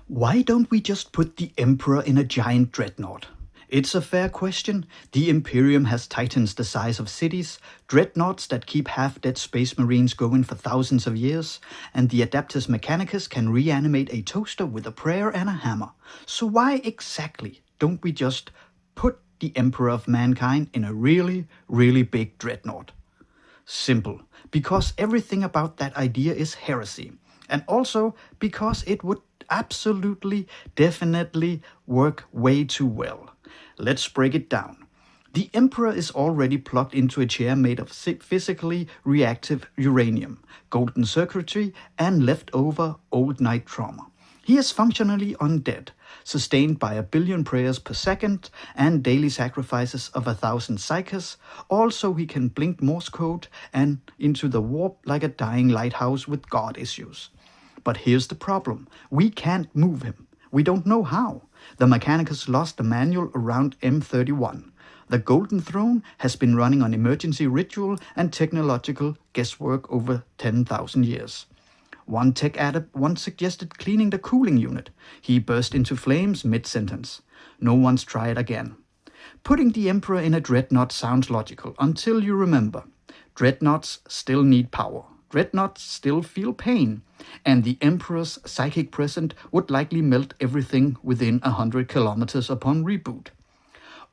Why don't we just put the Emperor in a giant dreadnought? It's a fair question. The Imperium has titans the size of cities, dreadnoughts that keep half-dead space marines going for thousands of years, and the Adeptus Mechanicus can reanimate a toaster with a prayer and a hammer. So why exactly don't we just put the Emperor of Mankind in a really, really big dreadnought? Simple. Because everything about that idea is heresy. And also because it would absolutely, definitely work way too well. Let's break it down. The Emperor is already plugged into a chair made of physically reactive uranium, golden circuitry, and leftover old night trauma. He is functionally undead, sustained by 1 billion prayers per second and daily sacrifices of 1,000 psychers. Also, he can blink Morse code and into the warp like a dying lighthouse with God issues. But here's the problem. We can't move him. We don't know how. The Mechanicus lost the manual around M31. The Golden Throne has been running on emergency ritual and technological guesswork over 10,000 years. One tech adept once suggested cleaning the cooling unit. He burst into flames mid-sentence. No one's tried again. Putting the Emperor in a dreadnought sounds logical until you remember. Dreadnoughts still need power. Dreadnoughts still feel pain, and the Emperor's psychic presence would likely melt everything within 100 kilometers upon reboot.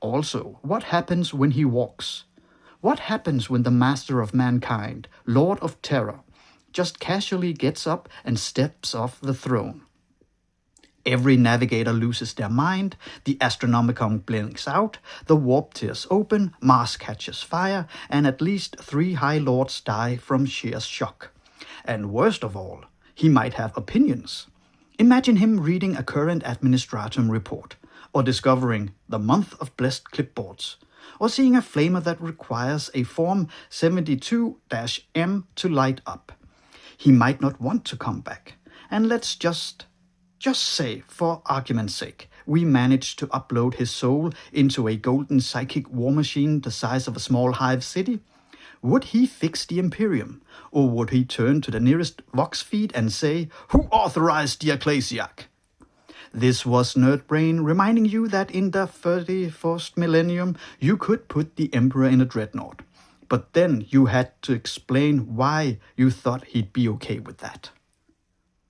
Also, what happens when he walks? What happens when the Master of Mankind, Lord of Terror, just casually gets up and steps off the throne? Every navigator loses their mind, the Astronomicon blinks out, the warp tears open, Mars catches fire, and at least 3 High Lords die from sheer shock. And worst of all, he might have opinions. Imagine him reading a current administratum report, or discovering the month of blessed clipboards, or seeing a flamer that requires a Form 72-M to light up. He might not want to come back, and let's just say, for argument's sake, we managed to upload his soul into a golden psychic war machine the size of a small hive city. Would he fix the Imperium? Or would he turn to the nearest Vox feed and say, "Who authorized the Ecclesiarch?" This was Nerdbrain reminding you that in the 31st millennium you could put the Emperor in a dreadnought. But then you had to explain why you thought he'd be okay with that.